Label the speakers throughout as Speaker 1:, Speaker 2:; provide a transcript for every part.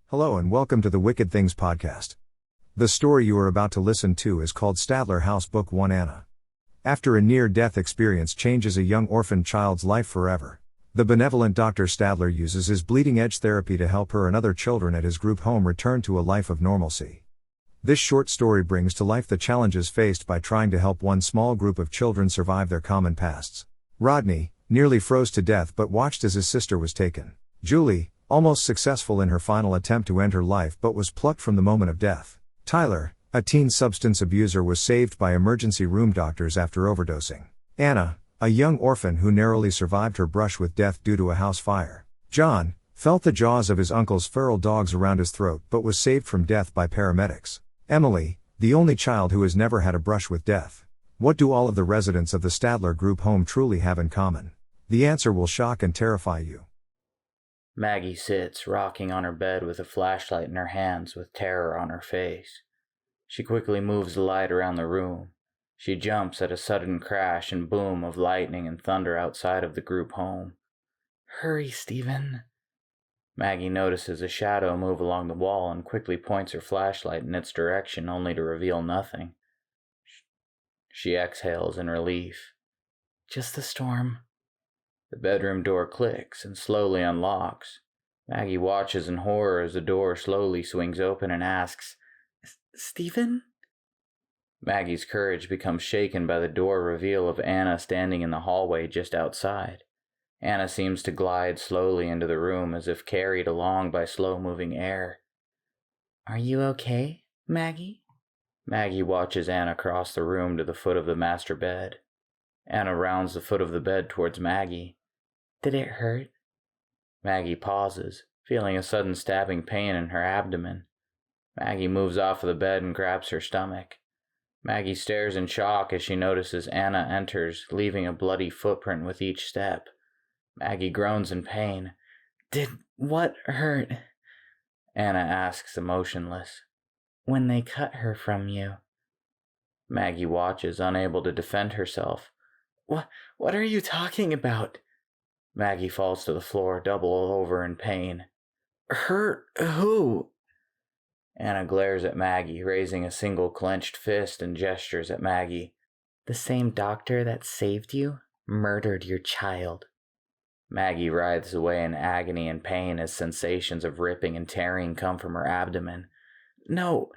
Speaker 1: Hello and welcome to the Wicked Things podcast. The story you are about to listen to is called Stadler House Book 1 Anna. After a near-death experience changes a young orphan child's life forever, the benevolent Dr. Stadler uses his bleeding-edge therapy to help her and other children at his group home return to a life of normalcy. This short story brings to life the challenges faced by trying to help one small group of children survive their common pasts. Rodney nearly froze to death but watched as his sister was taken. Julie, almost successful in her final attempt to end her life but was plucked from the moment of death. Tyler, a teen substance abuser, was saved by emergency room doctors after overdosing. Anna, a young orphan who narrowly survived her brush with death due to a house fire. John felt the jaws of his uncle's feral dogs around his throat but was saved from death by paramedics. Emily, the only child who has never had a brush with death. What do all of the residents of the Stadler group home truly have in common? The answer will shock and terrify you.
Speaker 2: Maggie sits, rocking on her bed with a flashlight in her hands with terror on her face. She quickly moves the light around the room. She jumps at a sudden crash and boom of lightning and thunder outside of the group home. "Hurry, Stephen." Maggie notices a shadow move along the wall and quickly points her flashlight in its direction only to reveal nothing. She exhales in relief. "Just the storm." The bedroom door clicks and slowly unlocks. Maggie watches in horror as the door slowly swings open and asks, "Stephen?" Maggie's courage becomes shaken by the door reveal of Anna standing in the hallway just outside. Anna seems to glide slowly into the room as if carried along by slow-moving air. "Are you okay, Maggie?" Maggie watches Anna cross the room to the foot of the master bed. Anna rounds the foot of the bed towards Maggie. "Did it hurt?" Maggie pauses, feeling a sudden stabbing pain in her abdomen. Maggie moves off of the bed and grabs her stomach. Maggie stares in shock as she notices Anna enters, leaving a bloody footprint with each step. Maggie groans in pain. "Did what hurt?" Anna asks, emotionless. "When they cut her from you." Maggie watches, unable to defend herself. What are you talking about?" Maggie falls to the floor, double over in pain. "Hurt who?" Anna glares at Maggie, raising a single clenched fist and gestures at Maggie. "The same doctor that saved you murdered your child." Maggie writhes away in agony and pain as sensations of ripping and tearing come from her abdomen. "No,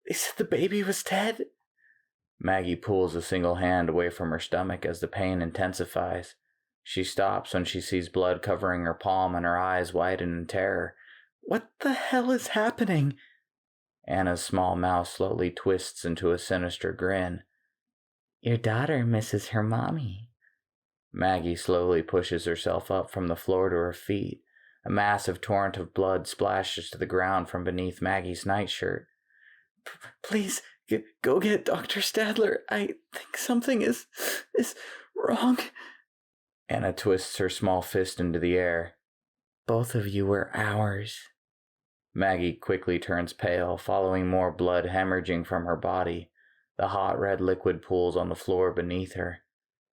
Speaker 2: they said the baby was dead." Maggie pulls a single hand away from her stomach as the pain intensifies. She stops when she sees blood covering her palm and her eyes widen in terror. "What the hell is happening?" Anna's small mouth slowly twists into a sinister grin. "Your daughter misses her mommy." Maggie slowly pushes herself up from the floor to her feet. A massive torrent of blood splashes to the ground from beneath Maggie's nightshirt. "Please, go get Dr. Stadler. I think something is wrong." Anna twists her small fist into the air. "Both of you were ours." Maggie quickly turns pale, following more blood hemorrhaging from her body. The hot red liquid pools on the floor beneath her.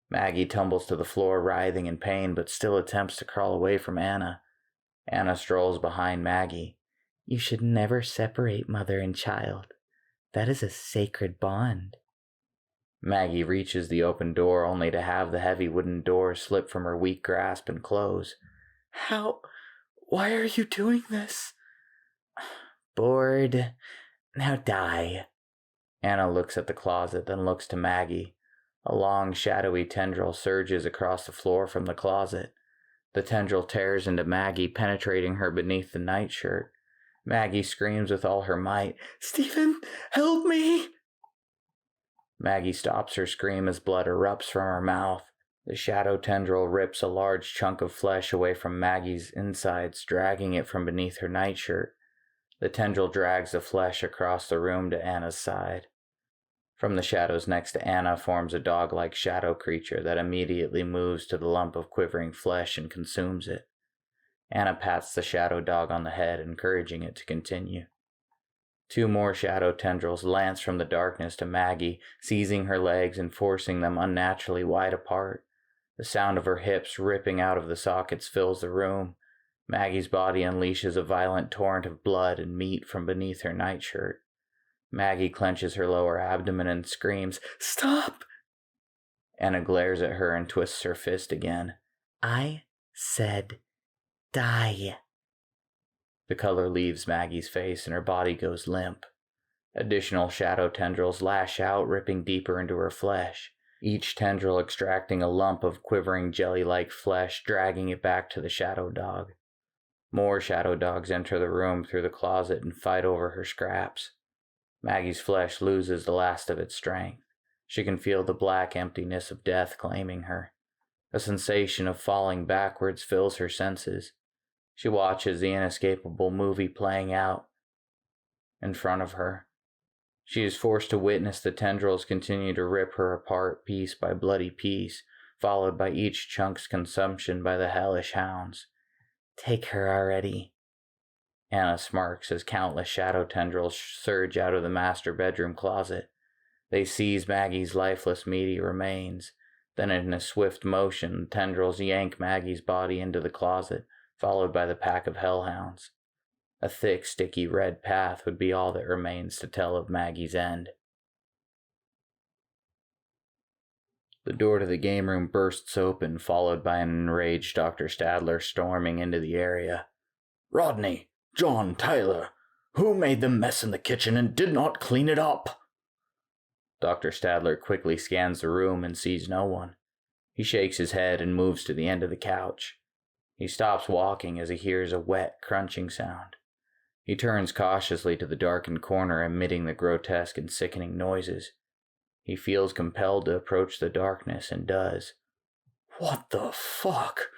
Speaker 2: Maggie tumbles to the floor, writhing in pain, but still attempts to crawl away from Anna. Anna strolls behind Maggie. "You should never separate mother and child. That is a sacred bond." Maggie reaches the open door only to have the heavy wooden door slip from her weak grasp and close. Why are you doing this?" "Bored. Now die." Anna looks at the closet, then looks to Maggie. A long, shadowy tendril surges across the floor from the closet. The tendril tears into Maggie, penetrating her beneath the nightshirt. Maggie screams with all her might, "Stephen, help me!" Maggie stops her scream as blood erupts from her mouth. The shadow tendril rips a large chunk of flesh away from Maggie's insides, dragging it from beneath her nightshirt. The tendril drags the flesh across the room to Anna's side. From the shadows next to Anna forms a dog-like shadow creature that immediately moves to the lump of quivering flesh and consumes it. Anna pats the shadow dog on the head, encouraging it to continue. Two more shadow tendrils lance from the darkness to Maggie, seizing her legs and forcing them unnaturally wide apart. The sound of her hips ripping out of the sockets fills the room. Maggie's body unleashes a violent torrent of blood and meat from beneath her nightshirt. Maggie clenches her lower abdomen and screams, "Stop!" Anna glares at her and twists her fist again. "I said die." The color leaves Maggie's face and her body goes limp. Additional shadow tendrils lash out, ripping deeper into her flesh, each tendril extracting a lump of quivering jelly-like flesh, dragging it back to the shadow dog. More shadow dogs enter the room through the closet and fight over her scraps. Maggie's flesh loses the last of its strength. She can feel the black emptiness of death claiming her. A sensation of falling backwards fills her senses. She watches the inescapable movie playing out in front of her. She is forced to witness the tendrils continue to rip her apart piece by bloody piece, followed by each chunk's consumption by the hellish hounds. "Take her already." Anna smirks as countless shadow tendrils surge out of the master bedroom closet. They seize Maggie's lifeless, meaty remains. Then in a swift motion, the tendrils yank Maggie's body into the closet, followed by the pack of hellhounds. A thick, sticky red path would be all that remains to tell of Maggie's end. The door to the game room bursts open, followed by an enraged Dr. Stadler storming into the area.
Speaker 3: "Rodney, John, Tyler, who made the mess in the kitchen and did not clean it up?"
Speaker 2: Dr. Stadler quickly scans the room and sees no one. He shakes his head and moves to the end of the couch. He stops walking as he hears a wet, crunching sound. He turns cautiously to the darkened corner, emitting the grotesque and sickening noises. He feels compelled to approach the darkness and does.
Speaker 3: "What the fuck?"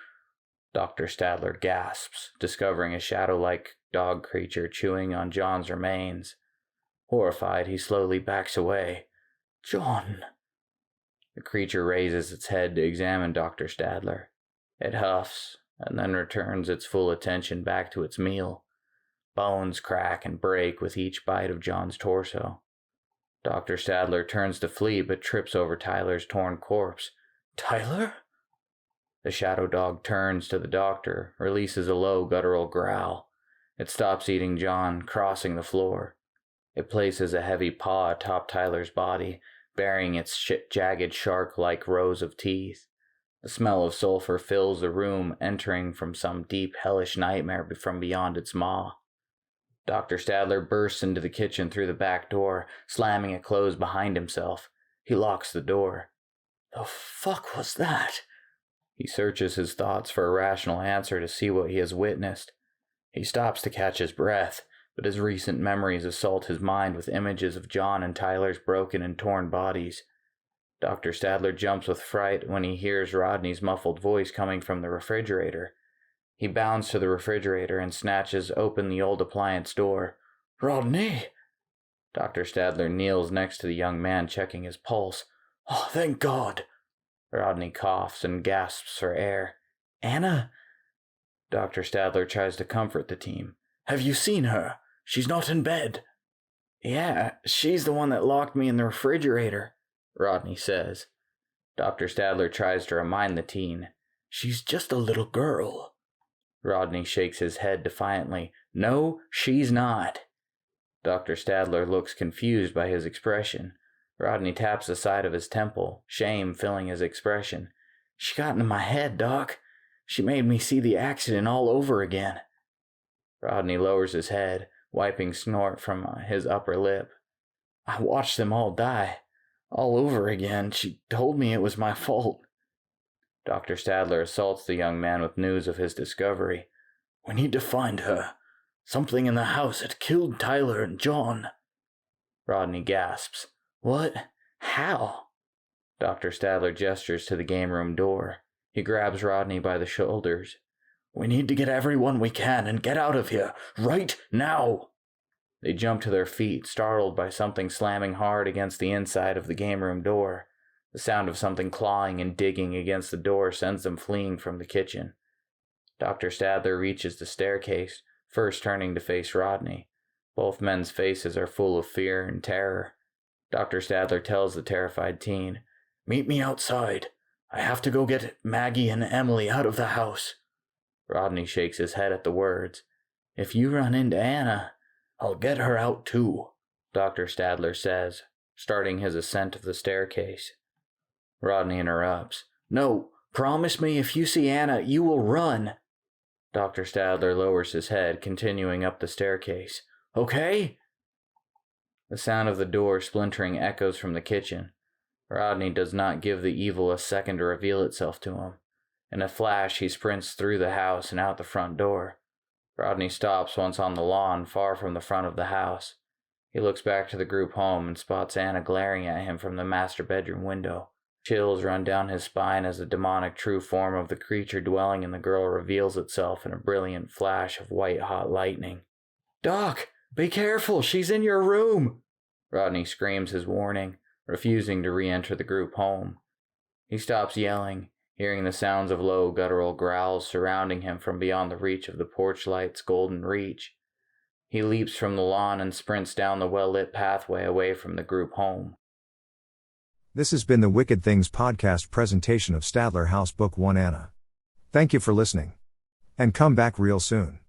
Speaker 2: Dr. Stadler gasps, discovering a shadow-like dog creature chewing on John's remains. Horrified, he slowly backs away.
Speaker 3: "John."
Speaker 2: The creature raises its head to examine Dr. Stadler. It huffs, and then returns its full attention back to its meal. Bones crack and break with each bite of John's torso. Dr. Stadler turns to flee, but trips over Tyler's torn corpse.
Speaker 3: "Tyler?"
Speaker 2: The shadow dog turns to the doctor, releases a low guttural growl. It stops eating John, crossing the floor. It places a heavy paw atop Tyler's body, burying its jagged shark-like rows of teeth. The smell of sulfur fills the room, entering from some deep, hellish nightmare from beyond its maw. Dr. Stadler bursts into the kitchen through the back door, slamming it closed behind himself. He locks the door.
Speaker 3: "The fuck was that?"
Speaker 2: He searches his thoughts for a rational answer to see what he has witnessed. He stops to catch his breath, but his recent memories assault his mind with images of John and Tyler's broken and torn bodies. Dr. Stadler jumps with fright when he hears Rodney's muffled voice coming from the refrigerator. He bounds to the refrigerator and snatches open the old appliance door.
Speaker 3: "Rodney!"
Speaker 2: Dr. Stadler kneels next to the young man, checking his pulse.
Speaker 3: "Oh, thank God!"
Speaker 2: Rodney coughs and gasps for air.
Speaker 3: "Anna?"
Speaker 2: Dr. Stadler tries to comfort the team.
Speaker 3: "Have you seen her? She's not in bed."
Speaker 2: "Yeah, she's the one that locked me in the refrigerator," Rodney says. Dr. Stadler tries to remind the teen.
Speaker 3: "She's just a little girl."
Speaker 2: Rodney shakes his head defiantly. "No, she's not." Dr. Stadler looks confused by his expression. Rodney taps the side of his temple, shame filling his expression. "She got into my head, Doc. She made me see the accident all over again." Rodney lowers his head, wiping snort from his upper lip. "I watched them all die. All over again. She told me it was my fault." Dr. Stadler assaults the young man with news of his discovery.
Speaker 3: "We need to find her. Something in the house had killed Tyler and John."
Speaker 2: Rodney gasps. "What? How?" Dr. Stadler gestures to the game room door. He grabs Rodney by the shoulders.
Speaker 3: "We need to get everyone we can and get out of here, right now."
Speaker 2: They jump to their feet, startled by something slamming hard against the inside of the game room door. The sound of something clawing and digging against the door sends them fleeing from the kitchen. Dr. Stadler reaches the staircase, first turning to face Rodney. Both men's faces are full of fear and terror. Dr. Stadler tells the terrified teen,
Speaker 3: "Meet me outside. I have to go get Maggie and Emily out of the house."
Speaker 2: Rodney shakes his head at the words.
Speaker 3: If you run into Anna, I'll get her out too,
Speaker 2: Dr. Stadler says, starting his ascent of the staircase. Rodney interrupts.
Speaker 3: No, promise me if you see Anna, you will run.
Speaker 2: Dr. Stadler lowers his head, continuing up the staircase.
Speaker 3: Okay?
Speaker 2: The sound of the door splintering echoes from the kitchen. Rodney does not give the evil a second to reveal itself to him. In a flash, he sprints through the house and out the front door. Rodney stops once on the lawn, far from the front of the house. He looks back to the group home and spots Anna glaring at him from the master bedroom window. Chills run down his spine as the demonic true form of the creature dwelling in the girl reveals itself in a brilliant flash of white-hot lightning.
Speaker 3: Doc, be careful, she's in your room!
Speaker 2: Rodney screams his warning, refusing to re-enter the group home. He stops yelling, hearing the sounds of low guttural growls surrounding him from beyond the reach of the porch light's golden reach. He leaps from the lawn and sprints down the well-lit pathway away from the group home.
Speaker 1: This has been the Wicked Things podcast presentation of Stadler House Book 1 Anna. Thank you for listening. And come back real soon.